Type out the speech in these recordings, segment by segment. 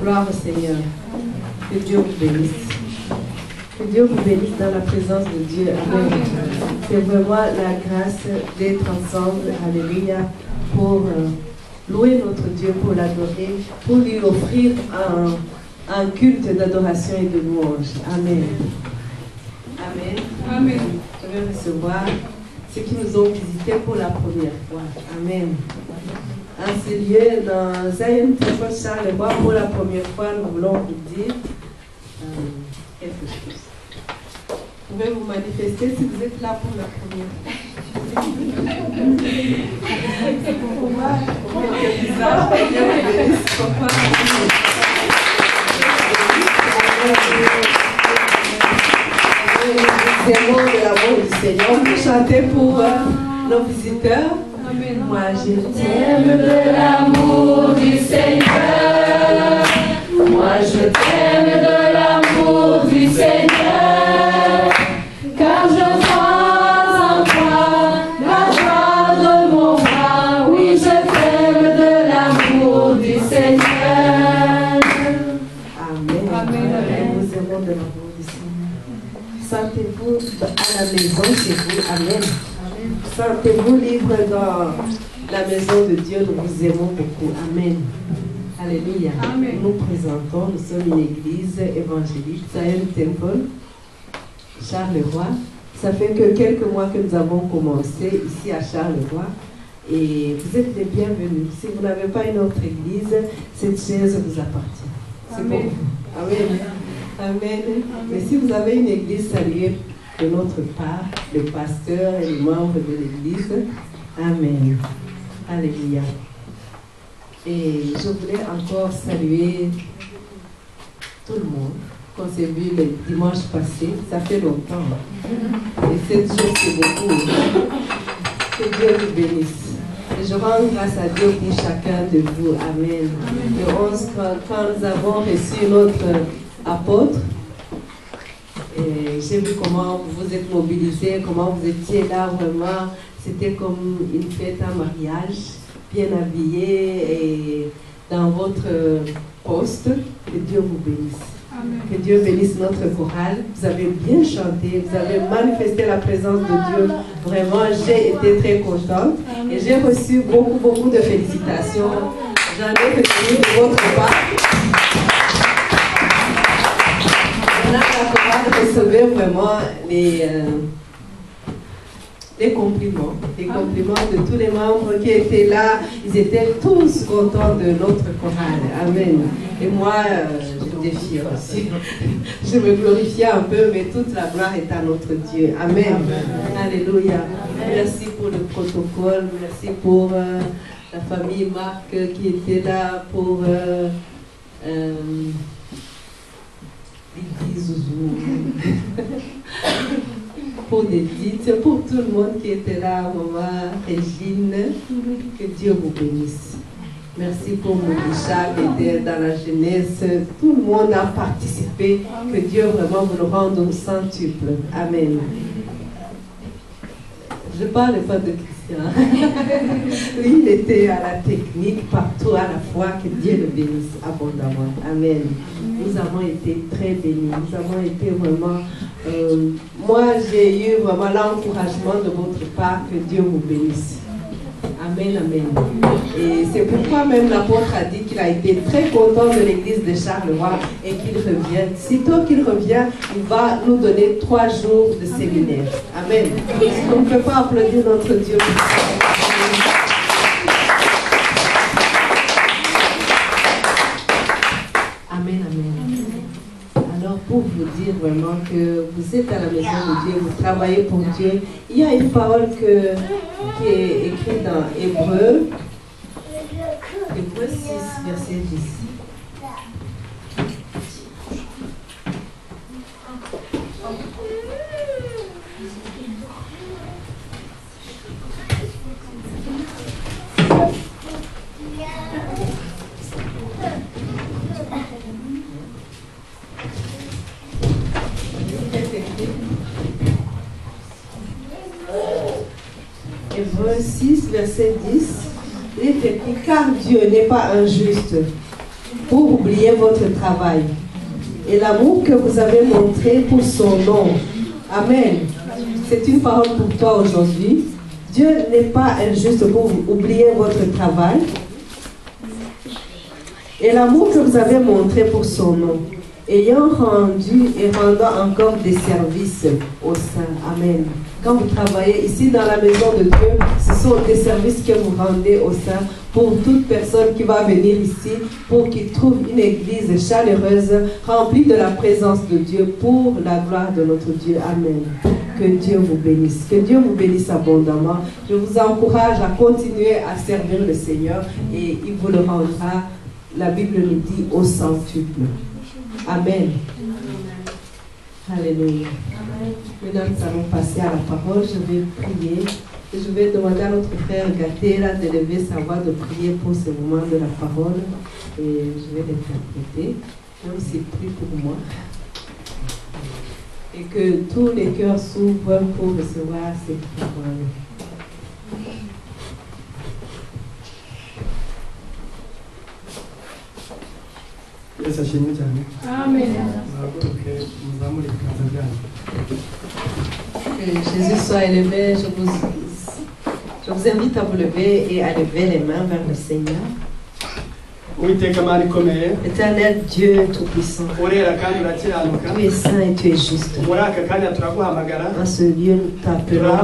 Gloire au Seigneur. Que Dieu vous bénisse. Que Dieu vous bénisse dans la présence de Dieu. Amen. C'est vraiment la grâce d'être ensemble. Alléluia. Pour louer notre Dieu, pour l'adorer, pour lui offrir un culte d'adoration et de louange. Amen. Amen. Amen. Je vais recevoir ceux qui nous ont visités pour la première fois. Amen. En ce lieu, dans Zion Temple Charleroi, pour la première fois, nous voulons vous dire quelque chose. Vous pouvez vous manifester si vous êtes là pour la première fois. Nous aimons de l'amour du Seigneur. On peut chanter pour nos visiteurs. Amen. Moi je t'aime de l'amour du Seigneur. Moi je t'aime de l'amour du Seigneur. Car je vois en toi la joie de mon bras. Oui, je t'aime de l'amour du Seigneur. Amen. Amen. Nous aimons de l'amour du Seigneur. Sentez-vous à la maison chez vous. Amen. Sentez-vous libre dans la maison de Dieu. Nous vous aimons beaucoup. Amen. Alléluia. Amen. Nous présentons, nous sommes une église évangélique, Zion Temple, Charleroi. Ça fait que quelques mois que nous avons commencé ici à Charleroi. Et vous êtes les bienvenus. Si vous n'avez pas une autre église, cette chaise vous appartient. C'est pour vous. Amen. Amen. Mais si vous avez une église, saluée de notre part, le pasteur et les membres de l'église. Amen. Alléluia. Et je voulais encore saluer tout le monde qu'on s'est vu le dimanche passé. Ça fait longtemps. Et cette chose, c'est beaucoup. Que Dieu vous bénisse. Et je rends grâce à Dieu pour chacun de vous. Amen. Le 11, quand nous avons reçu notre apôtre, et j'ai vu comment vous vous êtes mobilisés, comment vous étiez là vraiment. C'était comme une fête, un mariage, bien habillé et dans votre poste. Que Dieu vous bénisse. Amen. Que Dieu bénisse notre chorale. Vous avez bien chanté, vous avez manifesté la présence de Dieu. Vraiment, j'ai été très contente. Amen. Et j'ai reçu beaucoup de félicitations. J'en ai reçu de votre part. Recevoir vraiment les compliments de tous les membres qui étaient là. Ils étaient tous contents de notre chorale. Amen. Et moi, j'étais fière aussi. Je me glorifiais un peu, mais toute la gloire est à notre Dieu. Amen. Amen. Alléluia. Merci pour le protocole. Merci pour la famille Marc qui était là pour... pour Dédith, pour tout le monde qui était là, maman, Régine, que Dieu vous bénisse. Merci pour Moulisha qui était dans la jeunesse. Tout le monde a participé. Que Dieu vraiment vous le rende au centuple. Amen. Je ne parle pas de Christian. Lui, il était à la technique, partout à la fois. Que Dieu le bénisse abondamment. Amen. Nous avons été très bénis. Nous avons été vraiment... moi, j'ai eu vraiment l'encouragement de votre part. Que Dieu vous bénisse. Amen, amen. Et c'est pourquoi même l'apôtre a dit qu'il a été très content de l'église de Charleroi et qu'il revient. Sitôt qu'il revient, il va nous donner 3 jours de séminaire. Amen. On ne peut pas applaudir notre Dieu. Amen, amen. Alors, pour vous dire vraiment que vous êtes à la maison de Dieu, vous travaillez pour Dieu, il y a une parole qui est écrite dans Hébreu 6, verset 10. Hébreu 6, verset 10, il est écrit, car Dieu n'est pas injuste pour oublier votre travail et l'amour que vous avez montré pour son nom. Amen. C'est une parole pour toi aujourd'hui. Dieu n'est pas injuste pour oublier votre travail et l'amour que vous avez montré pour son nom, ayant rendu et rendant encore des services aux saints. Amen. Quand vous travaillez ici dans la maison de Dieu, ce sont des services que vous rendez aux saints pour toute personne qui va venir ici, pour qu'il trouve une église chaleureuse, remplie de la présence de Dieu, pour la gloire de notre Dieu. Amen. Que Dieu vous bénisse. Que Dieu vous bénisse abondamment. Je vous encourage à continuer à servir le Seigneur et il vous le rendra, la Bible nous dit, au centuple. Amen. Alléluia. Maintenant, nous allons passer à la parole. Je vais prier. Et je vais demander à notre frère Gatera de lever sa voix, de prier pour ce moment de la parole. Et je vais l'interpréter, même si c'est plus pour moi. Et que tous les cœurs s'ouvrent pour recevoir cette parole. Yesu ashimwe cyane. Amen. Que Jésus soit élevé. Je vous invite à vous lever et à lever les mains vers le Seigneur. Éternel Dieu Tout-Puissant, tu es saint et tu es juste. En ce lieu, nous t'appelons.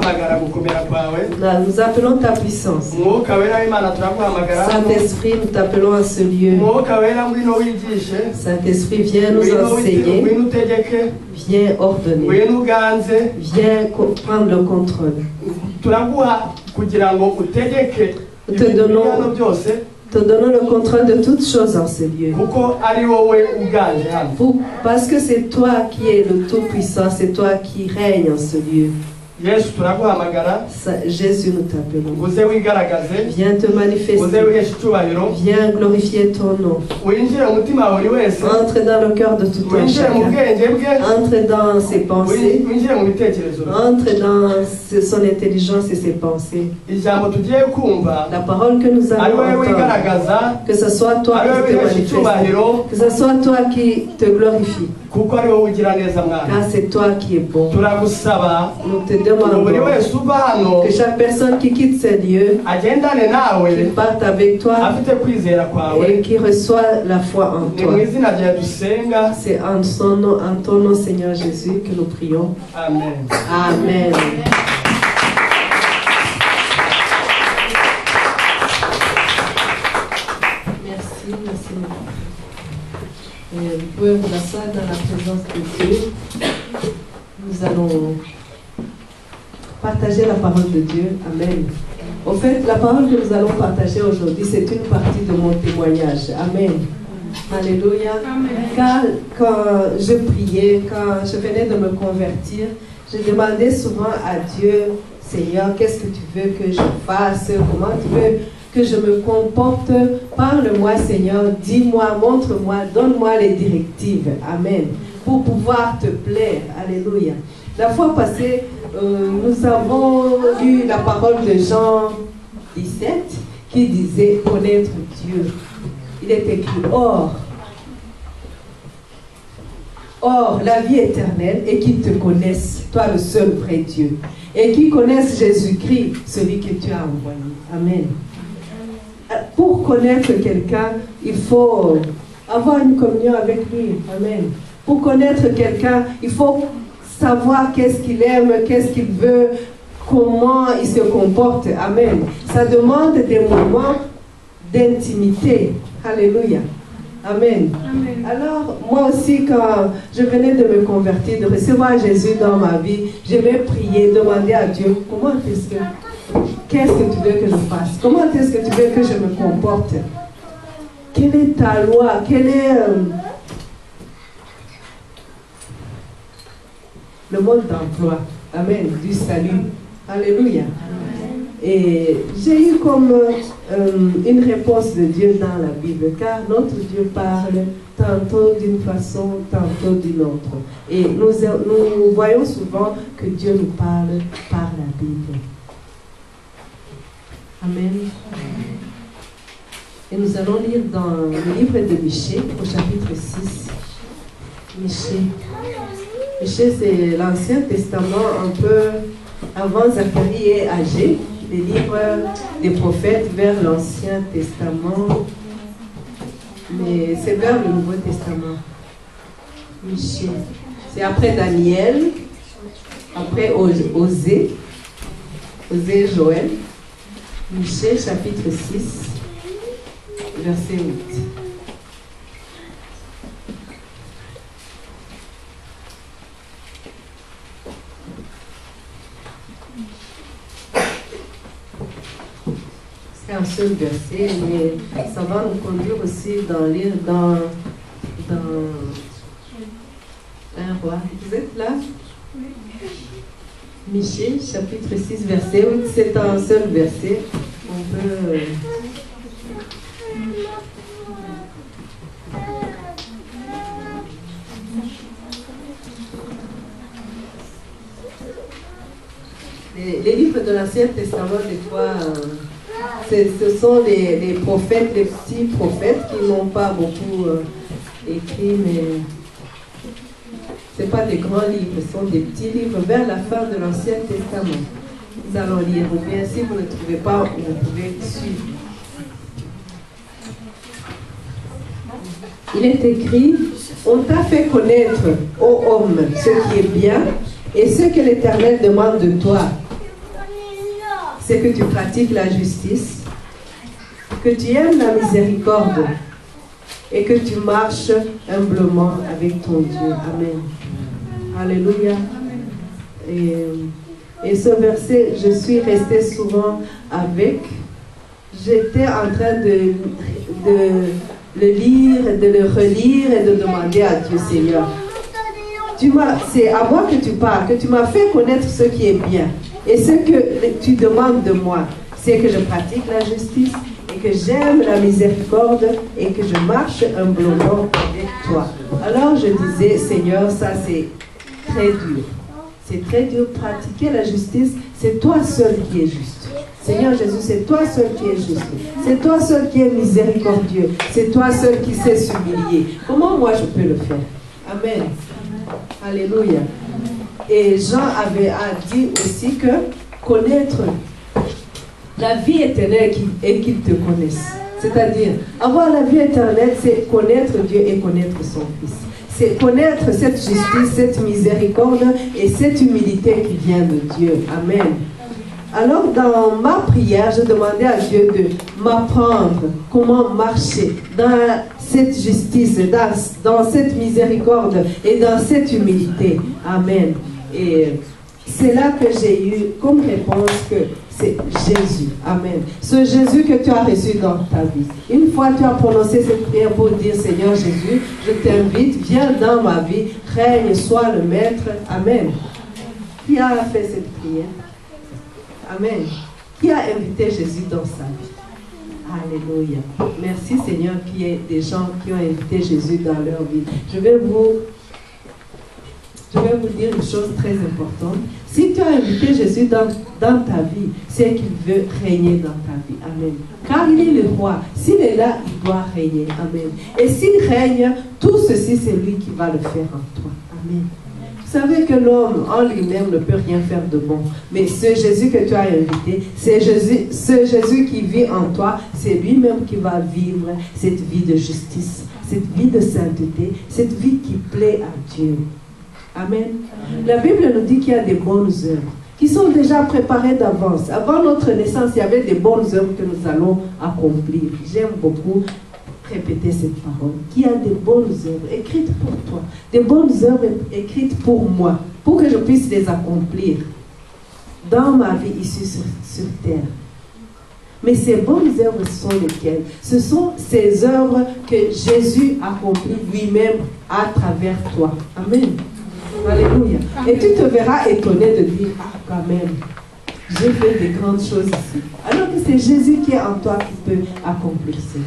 Nous appelons ta puissance. Saint-Esprit, nous t'appelons à ce lieu. Saint-Esprit, viens nous enseigner. Viens ordonner. Viens prendre le contrôle. Te donnons le contrôle de toutes choses en ce lieu. Parce que c'est toi qui es le Tout-Puissant, c'est toi qui règnes en ce lieu. Jésus, nous t'appelons. Viens te manifester. Viens glorifier ton nom. Entre dans le cœur de tout un chacun. Entre dans ses pensées. Entre dans son intelligence et ses pensées. La parole que nous allons entendre, que ce soit toi qui te manifeste, que ce soit toi qui te glorifie. Car c'est toi qui es bon. Nous te demandons que chaque personne qui quitte ce lieu, qu'il parte avec toi et qui reçoit la foi en toi. C'est en ton nom, Seigneur Jésus, que nous prions. Amen. Amen. Merci. Vous pouvez vous asseoir dans la présence de Dieu. Nous allons partager la parole de Dieu. Amen. En fait, la parole que nous allons partager aujourd'hui, c'est une partie de mon témoignage. Amen. Alléluia. Amen. Car quand je priais, quand je venais de me convertir, je demandais souvent à Dieu, Seigneur, qu'est-ce que tu veux que je fasse? Comment tu veux que je me comporte? Parle-moi, Seigneur, dis-moi, montre-moi, donne-moi les directives. Amen. Pour pouvoir te plaire. Alléluia. La fois passée, nous avons lu la parole de Jean 17 qui disait connaître Dieu. Il est écrit or, la vie éternelle, et qu'ils te connaissent, toi le seul vrai Dieu, et qu'ils connaissent Jésus-Christ, celui que tu as envoyé. Amen. Pour connaître quelqu'un, il faut avoir une communion avec lui. Amen. Pour connaître quelqu'un, il faut savoir qu'est-ce qu'il aime, qu'est-ce qu'il veut, comment il se comporte. Amen. Ça demande des moments d'intimité. Alléluia. Amen. Amen. Alors, moi aussi, quand je venais de me convertir, de recevoir Jésus dans ma vie, je vais prier, demander à Dieu, qu'est-ce que tu veux que je fasse? Comment est-ce que tu veux que je me comporte? Quelle est ta loi? Quel est le mode d'emploi? Amen. Du salut. Alléluia. Et j'ai eu comme une réponse de Dieu dans la Bible, car notre Dieu parle tantôt d'une façon, tantôt d'une autre. Et nous voyons souvent que Dieu nous parle par la Bible. Amen. Et nous allons lire dans le livre de Michée, au chapitre 6. Michée. Michée, c'est l'Ancien Testament, un peu avant Zacharie et Agé, les livres des prophètes vers l'Ancien Testament. Mais c'est vers le Nouveau Testament. Michée. C'est après Daniel, après Osée et Joël. Michée, chapitre 6, verset 8. C'est un seul verset, mais ça va nous conduire aussi dans un roi. Vous êtes là? Michée, chapitre 6, verset 8. C'est un seul verset. On peut... Les livres de l'Ancien Testament, des fois, ce sont les prophètes, les petits prophètes qui n'ont pas beaucoup écrit, mais ce n'est pas des grands livres, ce sont des petits livres vers la fin de l'Ancien Testament. Nous allons lire, ou bien si vous ne trouvez pas, vous pouvez suivre. Il est écrit: on t'a fait connaître, ô homme, ce qui est bien, et ce que l'Éternel demande de toi, c'est que tu pratiques la justice, que tu aimes la miséricorde et que tu marches humblement avec ton Dieu. Amen. Alléluia. Et ce verset, je suis restée souvent avec. J'étais en train de le lire, de le relire et de demander à Dieu: Seigneur, c'est à moi que tu parles, que tu m'as fait connaître ce qui est bien. Et ce que tu demandes de moi, c'est que je pratique la justice et que j'aime la miséricorde et que je marche humblement avec toi. Alors je disais: Seigneur, ça c'est très dur. C'est très dur. Pratiquer la justice, c'est toi seul qui es juste. Seigneur Jésus, c'est toi seul qui es juste. C'est toi seul qui es miséricordieux. C'est toi seul qui sais s'humilier. Comment moi je peux le faire? Amen. Alléluia. Et Jean avait dit aussi que connaître la vie éternelle et qu'il te connaisse. C'est-à-dire, avoir la vie éternelle, c'est connaître Dieu et connaître son Fils. C'est connaître cette justice, cette miséricorde et cette humilité qui vient de Dieu. Amen. Alors, dans ma prière, je demandais à Dieu de m'apprendre comment marcher dans cette justice, dans cette miséricorde et dans cette humilité. Amen. Et c'est là que j'ai eu comme réponse que c'est Jésus. Amen. Ce Jésus que tu as reçu dans ta vie. Une fois tu as prononcé cette prière pour dire: Seigneur Jésus, je t'invite, viens dans ma vie, règne, sois le maître. Amen. Qui a fait cette prière? Amen. Qui a invité Jésus dans sa vie? Alléluia. Merci Seigneur qu'il y ait des gens qui ont invité Jésus dans leur vie. Je vais vous dire une chose très importante. Si tu as invité Jésus dans ta vie, c'est qu'il veut régner dans ta vie. Amen. Car il est le roi. S'il est là, il doit régner. Amen. Et s'il règne, tout ceci, c'est lui qui va le faire en toi. Amen. Vous savez que l'homme en lui-même ne peut rien faire de bon. Mais ce Jésus que tu as invité, ce Jésus qui vit en toi, c'est lui-même qui va vivre cette vie de justice, cette vie de sainteté, cette vie qui plaît à Dieu. Amen. La Bible nous dit qu'il y a des bonnes œuvres qui sont déjà préparées d'avance. Avant notre naissance, il y avait des bonnes œuvres que nous allons accomplir. J'aime beaucoup répéter cette parole. Qu'il y a des bonnes œuvres écrites pour toi, des bonnes œuvres écrites pour moi, pour que je puisse les accomplir dans ma vie ici sur terre. Mais ces bonnes œuvres sont lesquelles? Ce sont ces œuvres que Jésus accomplit lui-même à travers toi. Amen. Alléluia. Et tu te verras étonné de dire: ah, quand même, j'ai fait des grandes choses ici. Alors que c'est Jésus qui est en toi qui peut accomplir cela.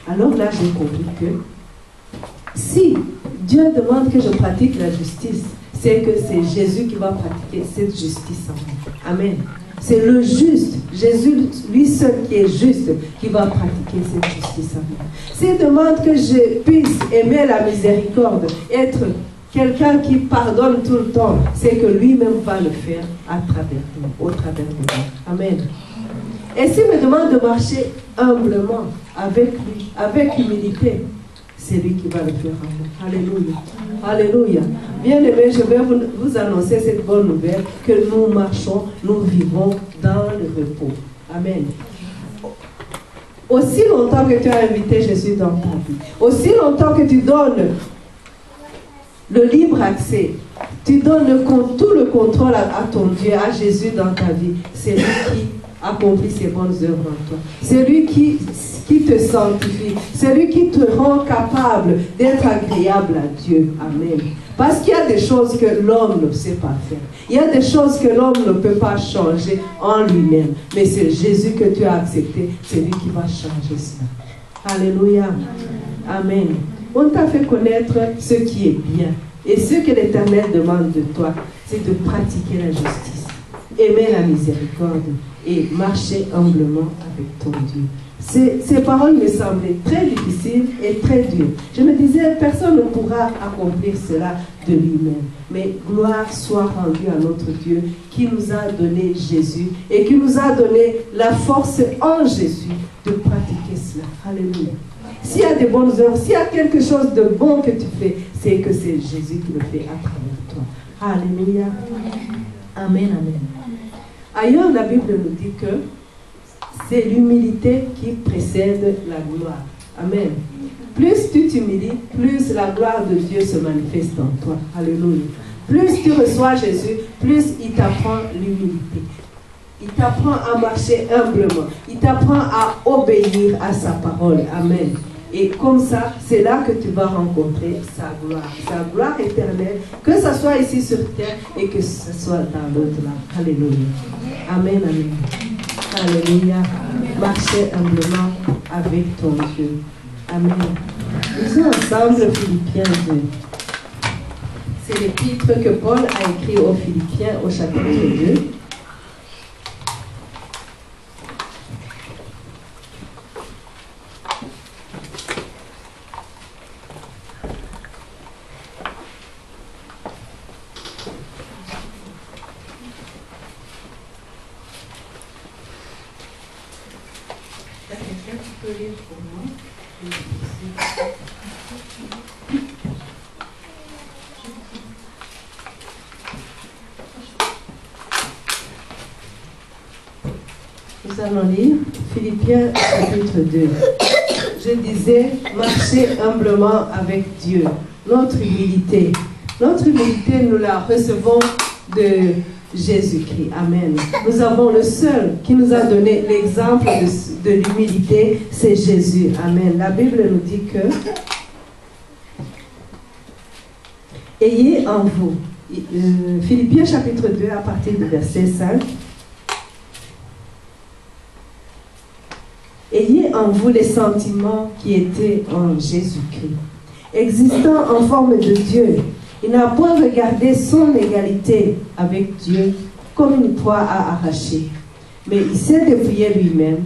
Alors là, j'ai compris que si Dieu demande que je pratique la justice, c'est que c'est Jésus qui va pratiquer cette justice en moi. Amen. C'est le juste, Jésus, lui seul qui est juste, qui va pratiquer cette justice. S'il demande que je puisse aimer la miséricorde, être quelqu'un qui pardonne tout le temps, c'est que lui-même va le faire à travers nous, au travers de nous. Amen. Et s'il me demande de marcher humblement avec lui, avec humilité, c'est lui qui va le faire en nous. Alléluia. Alléluia. Bien-aimés, je vais vous annoncer cette bonne nouvelle, que nous marchons, nous vivons dans le repos. Amen. Aussi longtemps que tu as invité Jésus dans ta vie, aussi longtemps que tu donnes le libre accès, tu donnes tout le contrôle à ton Dieu, à Jésus dans ta vie, c'est lui qui accomplit ses bonnes œuvres en toi. C'est lui qui te sanctifie. C'est lui qui te rend capable d'être agréable à Dieu. Amen. Parce qu'il y a des choses que l'homme ne sait pas faire. Il y a des choses que l'homme ne peut pas changer en lui-même. Mais c'est Jésus que tu as accepté. C'est lui qui va changer cela. Alléluia. Amen. On t'a fait connaître ce qui est bien. Et ce que l'Éternel demande de toi, c'est de pratiquer la justice, aimer la miséricorde et marcher humblement avec ton Dieu. Ces paroles me semblaient très difficiles et très dures. Je me disais, personne ne pourra accomplir cela de lui-même. Mais gloire soit rendue à notre Dieu qui nous a donné Jésus et qui nous a donné la force en Jésus de pratiquer cela. Alléluia. S'il y a des bonnes œuvres, s'il y a quelque chose de bon que tu fais, c'est que c'est Jésus qui le fait à travers toi. Alléluia. Amen, amen. Ailleurs, la Bible nous dit que c'est l'humilité qui précède la gloire. Amen. Plus tu t'humilies, plus la gloire de Dieu se manifeste en toi. Alléluia. Plus tu reçois Jésus, plus il t'apprend l'humilité. Il t'apprend à marcher humblement. Il t'apprend à obéir à sa parole. Amen. Et comme ça, c'est là que tu vas rencontrer sa gloire éternelle, que ce soit ici sur terre et que ce soit dans l'autre-là. Alléluia. Amen, amen. Alléluia. Marchez humblement avec ton Dieu. Amen. Lisons ensemble Philippiens 2. C'est l'épître que Paul a écrit aux Philippiens au chapitre 2. Nous allons lire Philippiens chapitre 2. Je disais, marcher humblement avec Dieu. Notre humilité, nous la recevons de Jésus-Christ. Amen. Nous avons le seul qui nous a donné l'exemple de l'humilité, c'est Jésus. Amen. La Bible nous dit que ayez en vous, Philippiens chapitre 2 à partir du verset 5. Ayez en vous les sentiments qui étaient en Jésus-Christ. Existant en forme de Dieu, il n'a point regardé son égalité avec Dieu comme une proie à arracher, mais il s'est dépouillé lui-même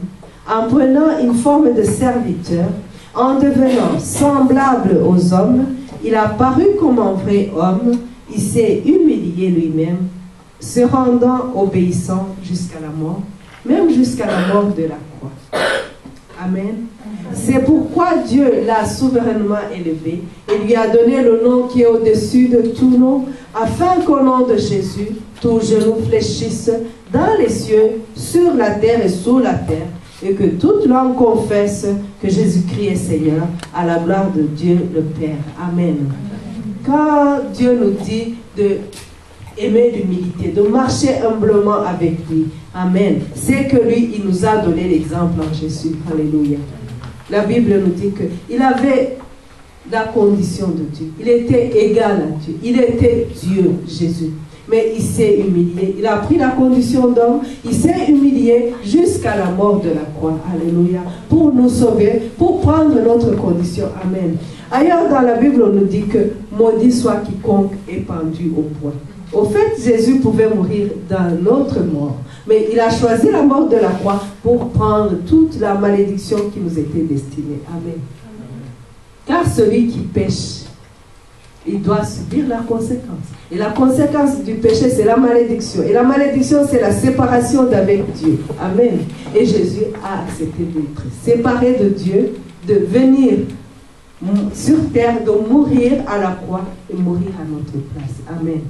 en prenant une forme de serviteur, en devenant semblable aux hommes. Il a paru comme un vrai homme, il s'est humilié lui-même, se rendant obéissant jusqu'à la mort, même jusqu'à la mort de la croix. Amen. C'est pourquoi Dieu l'a souverainement élevé et lui a donné le nom qui est au-dessus de tout nom, afin qu'au nom de Jésus, tout genou fléchisse dans les cieux, sur la terre et sous la terre, et que toute langue confesse que Jésus-Christ est Seigneur, à la gloire de Dieu le Père. Amen. Quand Dieu nous dit de aimer l'humilité, de marcher humblement avec lui, amen, c'est que lui, il nous a donné l'exemple en Jésus. Alléluia. La Bible nous dit qu'il avait la condition de Dieu. Il était égal à Dieu. Il était Dieu, Jésus. Mais il s'est humilié. Il a pris la condition d'homme. Il s'est humilié jusqu'à la mort de la croix. Alléluia. Pour nous sauver, pour prendre notre condition. Amen. Ailleurs dans la Bible, on nous dit que maudit soit quiconque est pendu au bois. Au fait, Jésus pouvait mourir dans notre mort. Mais il a choisi la mort de la croix pour prendre toute la malédiction qui nous était destinée. Amen. Car celui qui pêche, il doit subir la conséquence. Et la conséquence du péché, c'est la malédiction. Et la malédiction, c'est la séparation d'avec Dieu. Amen. Et Jésus a accepté d'être séparé de Dieu, de venir sur terre, de mourir à la croix et mourir à notre place. Amen.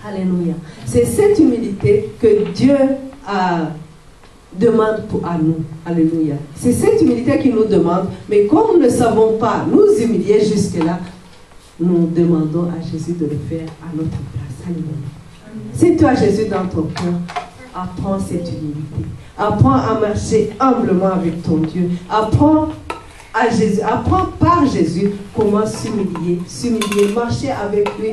Alléluia. C'est cette humilité que Dieu demande à nous. Alléluia. C'est cette humilité qu'il nous demande. Mais comme nous ne savons pas nous humilier jusque-là, nous demandons à Jésus de le faire à notre place. Alléluia. Si tu as Jésus dans ton cœur, apprends cette humilité. Apprends à marcher humblement avec ton Dieu. Apprends à Jésus, apprends par Jésus comment s'humilier, marcher avec lui,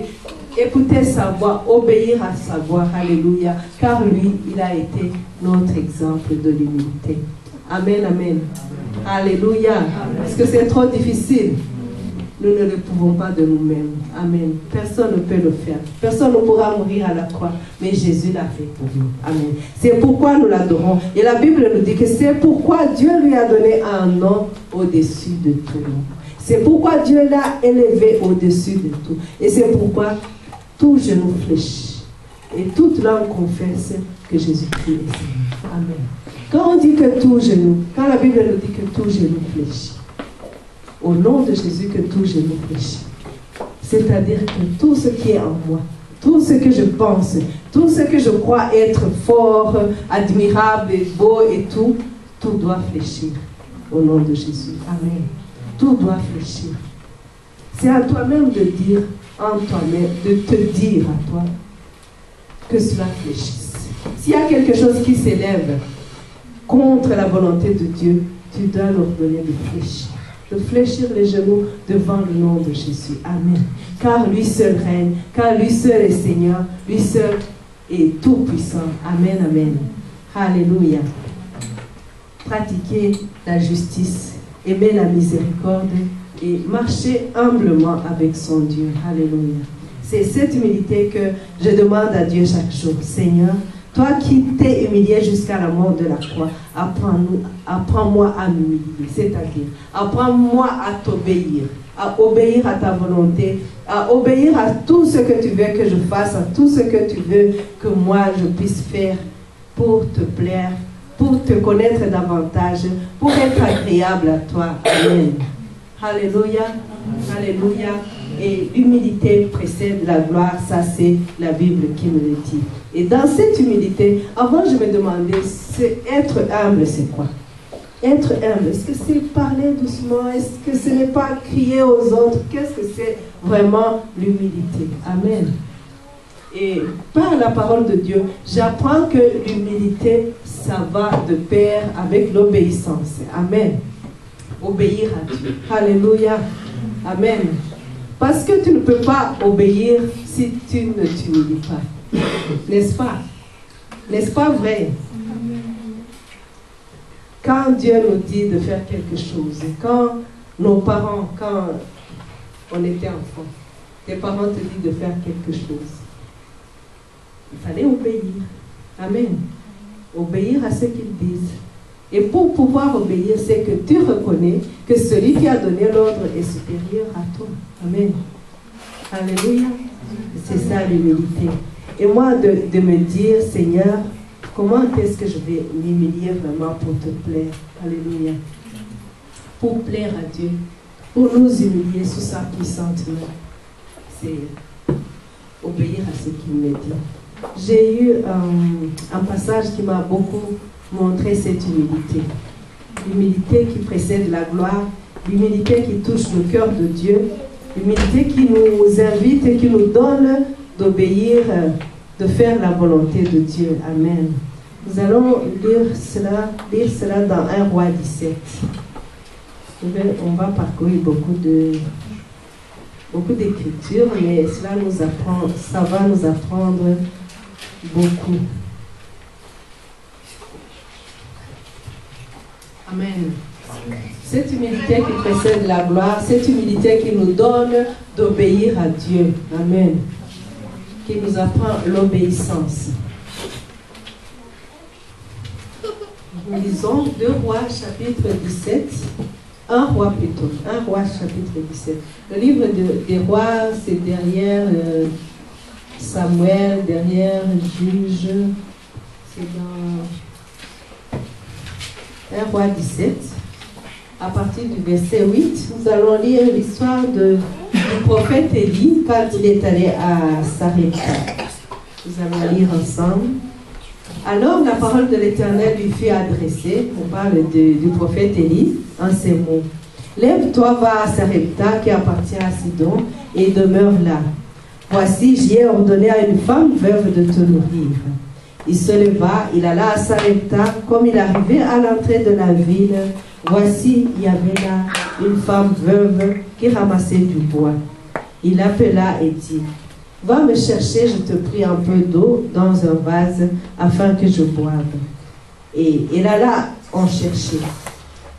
écouter sa voix, obéir à sa voix. Alléluia. Car lui, il a été notre exemple de l'humilité. Amen, amen. Alléluia. Est-ce que c'est trop difficile? Nous ne le pouvons pas de nous-mêmes. Amen. Personne ne peut le faire. Personne ne pourra mourir à la croix. Mais Jésus l'a fait pour nous. Amen. C'est pourquoi nous l'adorons. Et la Bible nous dit que c'est pourquoi Dieu lui a donné un nom au-dessus de tout nom. C'est pourquoi Dieu l'a élevé au-dessus de tout. Et c'est pourquoi tout genou fléchit. Et toute langue confesse que Jésus-Christ est Seigneur. Amen. Quand on dit que tout genou, quand la Bible nous dit que tout genou fléchit, au nom de Jésus, que tout genou fléchit. C'est-à-dire que tout ce qui est en moi, tout ce que je pense, tout ce que je crois être fort, admirable et beau et tout doit fléchir au nom de Jésus. Amen. Tout doit fléchir. C'est à toi-même de dire en toi-même, de te dire à toi que cela fléchisse. S'il y a quelque chose qui s'élève contre la volonté de Dieu, tu dois l'ordonner de fléchir. De fléchir les genoux devant le nom de Jésus. Amen. Car lui seul règne, car lui seul est Seigneur, lui seul est tout puissant. Amen, amen. Alléluia. Pratiquer la justice, aimer la miséricorde et marcher humblement avec son Dieu. Alléluia. C'est cette humilité que je demande à Dieu chaque jour. Seigneur, toi qui t'es humilié jusqu'à la mort de la croix, apprends-moi à m'humilier, c'est-à-dire, apprends-moi à t'obéir, à obéir à ta volonté, à obéir à tout ce que tu veux que je fasse, à tout ce que tu veux que moi je puisse faire pour te plaire, pour te connaître davantage, pour être agréable à toi. Amen. Alléluia. Alléluia. Et l'humilité précède la gloire, ça c'est la Bible qui me le dit. Et dans cette humilité, avant je me demandais, être humble c'est quoi? Être humble, est-ce que c'est parler doucement? Est-ce que ce n'est pas crier aux autres? Qu'est-ce que c'est vraiment l'humilité? Amen. Et par la parole de Dieu, j'apprends que l'humilité, ça va de pair avec l'obéissance. Amen. Obéir à Dieu. Alléluia. Amen. Parce que tu ne peux pas obéir si tu ne t'humilies pas. N'est-ce pas? N'est-ce pas vrai? Quand Dieu nous dit de faire quelque chose, quand nos parents, quand on était enfant, tes parents te disent de faire quelque chose, il fallait obéir. Amen. Obéir à ce qu'ils disent. Et pour pouvoir obéir, c'est que tu reconnais que celui qui a donné l'ordre est supérieur à toi. Amen. Alléluia. C'est ça l'humilité. Et moi, de me dire, Seigneur, comment est-ce que je vais m'humilier vraiment pour te plaire? Alléluia. Pour plaire à Dieu. Pour nous humilier sous sa puissante main. C'est obéir à ce qu'il me dit. J'ai eu un passage qui m'a beaucoup montré cette humilité. L'humilité qui précède la gloire, l'humilité qui touche le cœur de Dieu, l'humilité qui nous invite et qui nous donne d'obéir, de faire la volonté de Dieu. Amen. Nous allons lire cela dans 1 Roi 17. On va parcourir beaucoup d'écritures, mais ça va nous apprendre beaucoup. Amen. Cette humilité qui précède la gloire, cette humilité qui nous donne d'obéir à Dieu. Amen. Qui nous apprend l'obéissance. Nous lisons 2 Rois chapitre 17, 1 Roi plutôt, 1 Roi chapitre 17. Le livre des Rois, c'est derrière Samuel, derrière Juge, c'est dans 1 Roi 17. À partir du verset 8, nous allons lire l'histoire du prophète Élie quand il est allé à Sarepta. Nous allons lire ensemble. Alors la parole de l'Éternel lui fut adressée, on parle du prophète Élie, en ces mots. Lève-toi, va à Sarepta qui appartient à Sidon et demeure là. Voici, j'y ai ordonné à une femme veuve de te nourrir. Il se leva, il alla à Sarepta. Comme il arrivait à l'entrée de la ville, voici, il y avait là une femme veuve qui ramassait du bois. Il l'appela et dit, va me chercher, je te prie, un peu d'eau dans un vase afin que je boive. Et il alla en chercher.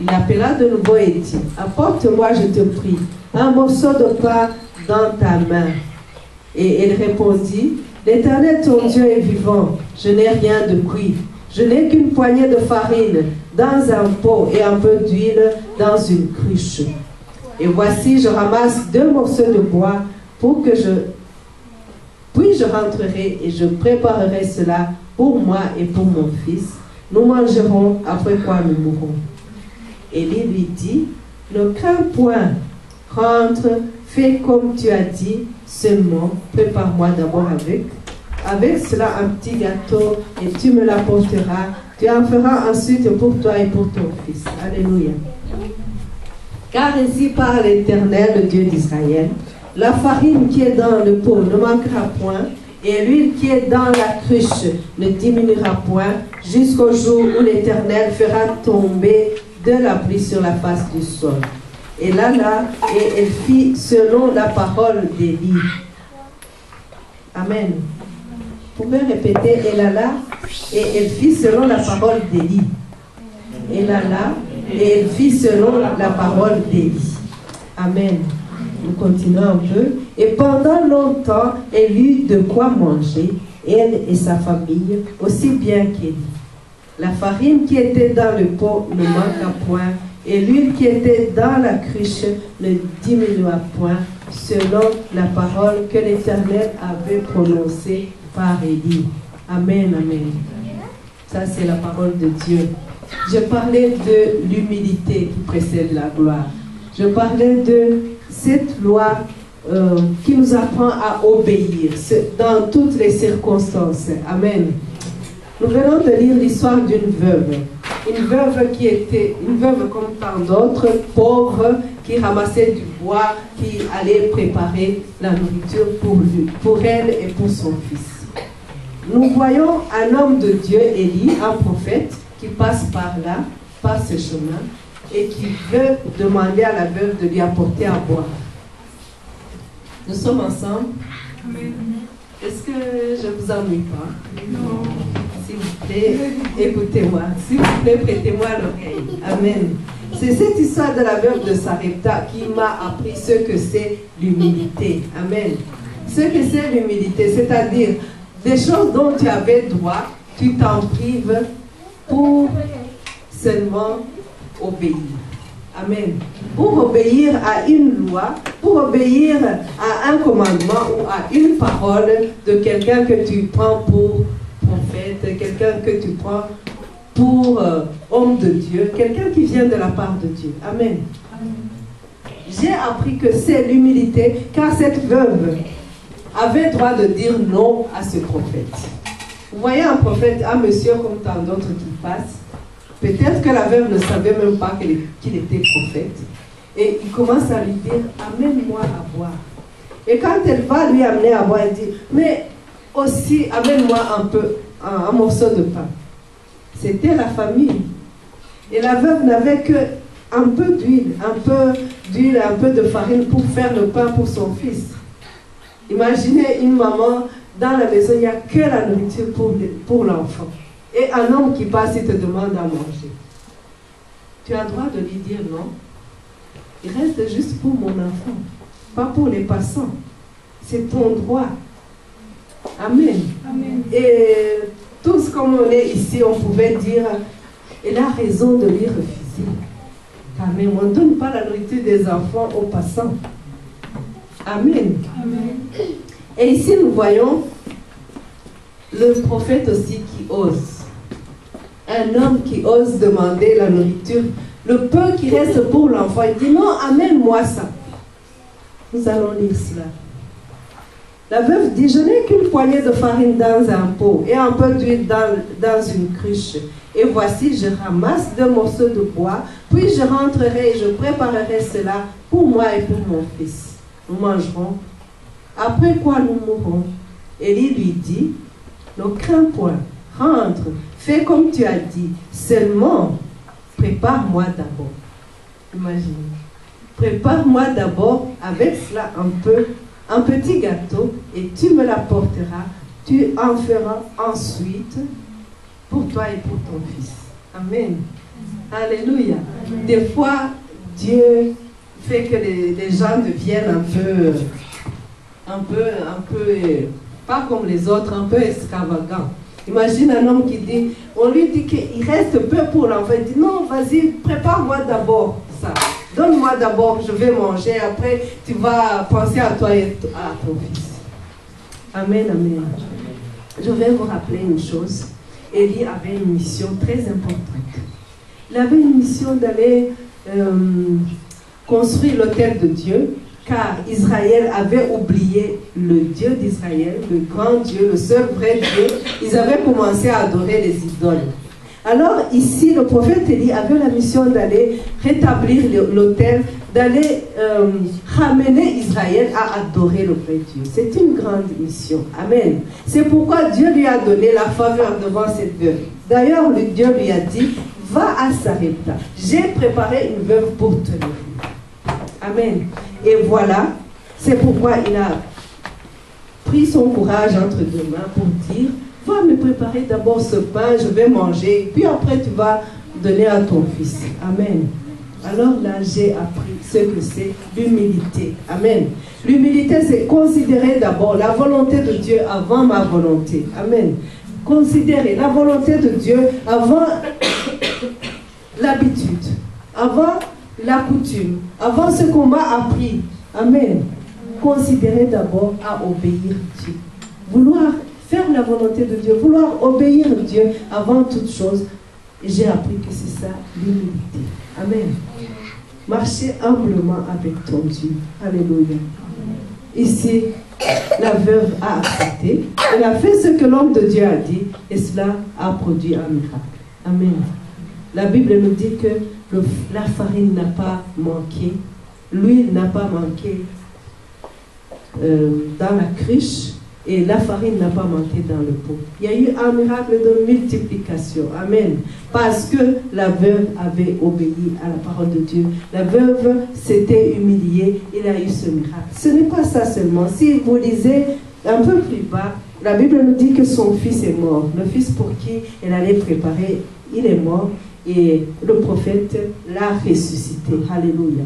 Il appela de nouveau et dit, apporte-moi, je te prie, un morceau de pain dans ta main. Et il répondit, l'Éternel ton Dieu est vivant, je n'ai rien de cuit. Je n'ai qu'une poignée de farine dans un pot et un peu d'huile dans une cruche. Et voici, je ramasse 2 morceaux de bois pour que puis je rentrerai et je préparerai cela pour moi et pour mon fils. Nous mangerons, après quoi nous mourrons. Élie lui dit, ne crains point, rentre, fais comme tu as dit, seulement prépare-moi d'abord avec cela un petit gâteau et tu me l'apporteras. Tu en feras ensuite pour toi et pour ton fils. Alléluia. Car ainsi parle l'Éternel, le Dieu d'Israël. La farine qui est dans le pot ne manquera point, et l'huile qui est dans la cruche ne diminuera point, jusqu'au jour où l'Éternel fera tomber de la pluie sur la face du sol. Et là, et elle fit selon la parole d'Élie. Amen. Vous pouvez répéter, et là, et elle fit selon la parole d'Élie. Et là, et elle fit selon la parole d'Élie. Amen. Nous continuons un peu. Et pendant longtemps, elle eut de quoi manger, elle et sa famille, aussi bien qu'Élie. La farine qui était dans le pot ne manqua point, et l'huile qui était dans la cruche ne diminua point, selon la parole que l'Éternel avait prononcée par Élie. Amen, amen. Ça, c'est la parole de Dieu. Je parlais de l'humilité qui précède la gloire. Je parlais de cette loi qui nous apprend à obéir dans toutes les circonstances. Amen. Nous venons de lire l'histoire d'une veuve. Une veuve qui était, une veuve comme tant d'autres, pauvre, qui ramassait du bois, qui allait préparer la nourriture pour elle et pour son fils. Nous voyons un homme de Dieu, Élie, un prophète, qui passe par là, par ce chemin, et qui veut demander à la veuve de lui apporter à boire. Nous sommes ensemble. Amen. Est-ce que je ne vous ennuie pas? Non. S'il vous plaît, écoutez-moi. S'il vous plaît, prêtez-moi l'oreille. Amen. C'est cette histoire de la veuve de Sarepta qui m'a appris ce que c'est l'humilité. Amen. Ce que c'est l'humilité, c'est-à-dire des choses dont tu avais droit, tu t'en prives pour seulement obéir. Amen. Pour obéir à une loi, pour obéir à un commandement ou à une parole de quelqu'un que tu prends pour prophète, quelqu'un que tu prends pour homme de Dieu, quelqu'un qui vient de la part de Dieu. Amen. J'ai appris que c'est l'humilité, car cette veuve avait droit de dire non à ce prophète. Vous voyez un prophète, un monsieur comme tant d'autres qui passent. Peut-être que la veuve ne savait même pas qu'il était prophète. Et il commence à lui dire, amène-moi à boire. Et quand elle va lui amener à boire, elle dit, mais aussi, amène-moi un morceau de pain. C'était la famille. Et la veuve n'avait qu'un peu d'huile, un peu de farine pour faire le pain pour son fils. Imaginez une maman, dans la maison, il n'y a que la nourriture pour l'enfant. Et un homme qui passe et te demande à manger. Tu as le droit de lui dire non. Il reste juste pour mon enfant, pas pour les passants. C'est ton droit. Amen. Amen. Et tous comme on est ici, on pouvait dire, il a raison de lui refuser. Amen. On ne donne pas la nourriture des enfants aux passants. Amen. Amen. Et ici, nous voyons le prophète aussi qui ose. Un homme qui ose demander la nourriture. Le peu qui reste pour l'enfant, il dit non, amène-moi ça. Nous allons lire cela. La veuve dit, je n'ai qu'une poignée de farine dans un pot et un peu d'huile dans une cruche. Et voici, je ramasse 2 morceaux de bois, puis je rentrerai et je préparerai cela pour moi et pour mon fils. Nous mangerons. Après quoi nous mourrons. Élie lui dit, ne crains point, rentre, fais comme tu as dit, seulement prépare-moi d'abord. Imagine. Prépare-moi d'abord avec cela un petit gâteau et tu me l'apporteras. Tu en feras ensuite pour toi et pour ton fils. Amen. Alléluia. Des fois, Dieu fait que les gens deviennent un peu, pas comme les autres, un peu extravagants. Imagine un homme qui dit, on lui dit qu'il reste peu pour l'enfant. Il dit, non, vas-y, prépare-moi d'abord ça. Donne-moi d'abord, je vais manger. Après, tu vas penser à toi et à ton fils. Amen, amen. Je vais vous rappeler une chose. Élie avait une mission très importante. Il avait une mission d'aller construire l'autel de Dieu, car Israël avait oublié le Dieu d'Israël, le grand Dieu, le seul vrai Dieu. Ils avaient commencé à adorer les idoles. Alors ici, le prophète Élie avait la mission d'aller rétablir l'autel, d'aller ramener Israël à adorer le vrai Dieu. C'est une grande mission. Amen. C'est pourquoi Dieu lui a donné la faveur devant cette veuve. D'ailleurs, Dieu lui a dit, va à Sarepta. J'ai préparé une veuve pour te nourrir. Amen. Et voilà, c'est pourquoi il a pris son courage entre 2 mains pour dire, va me préparer d'abord ce pain, je vais manger, puis après tu vas donner à ton fils. Amen. Alors là, j'ai appris ce que c'est l'humilité. Amen. L'humilité, c'est considérer d'abord la volonté de Dieu avant ma volonté. Amen. Considérer la volonté de Dieu avant l'habitude, avant la coutume, avant ce qu'on m'a appris. Amen. Considérer d'abord à obéir Dieu. Vouloir faire la volonté de Dieu, vouloir obéir Dieu avant toute chose. Et j'ai appris que c'est ça, l'humilité. Amen. Marcher humblement avec ton Dieu. Alléluia. Ici, la veuve a accepté. Elle a fait ce que l'homme de Dieu a dit. Et cela a produit un miracle. Amen. La Bible nous dit que la farine n'a pas manqué. L'huile n'a pas manqué dans la cruche. Et la farine n'a pas manqué dans le pot. Il y a eu un miracle de multiplication. Amen. Parce que la veuve avait obéi à la parole de Dieu. La veuve s'était humiliée. Il a eu ce miracle. Ce n'est pas ça seulement. Si vous lisez un peu plus bas, la Bible nous dit que son fils est mort. Le fils pour qui elle allait préparer, il est mort. Et le prophète l'a ressuscité. Alléluia.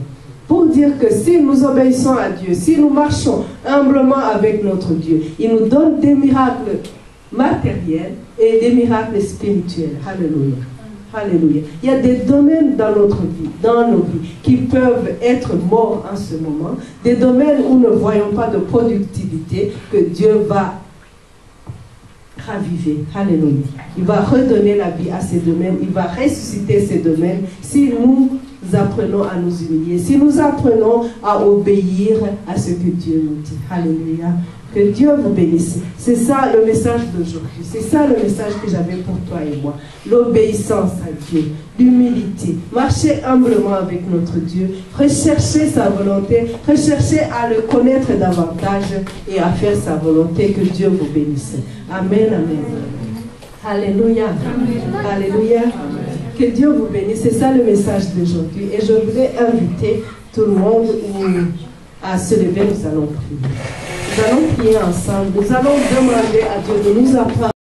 Pour dire que si nous obéissons à Dieu, si nous marchons humblement avec notre Dieu, il nous donne des miracles matériels et des miracles spirituels. Alléluia. Alléluia. Il y a des domaines dans notre vie, dans nos vies, qui peuvent être morts en ce moment, des domaines où nous ne voyons pas de productivité, que Dieu va raviver. Alléluia. Il va redonner la vie à ces domaines, il va ressusciter ces domaines si nous apprenons à nous humilier, si nous apprenons à obéir à ce que Dieu nous dit. Alléluia. Que Dieu vous bénisse. C'est ça le message d'aujourd'hui. C'est ça le message que j'avais pour toi et moi. L'obéissance à Dieu, l'humilité, marcher humblement avec notre Dieu, rechercher sa volonté, rechercher à le connaître davantage et à faire sa volonté. Que Dieu vous bénisse. Amen, amen. Alléluia. Amen. Alléluia. Que Dieu vous bénisse. C'est ça le message d'aujourd'hui. Et je voudrais inviter tout le monde à se lever. Nous allons prier. Nous allons prier ensemble. Nous allons demander à Dieu de nous apprendre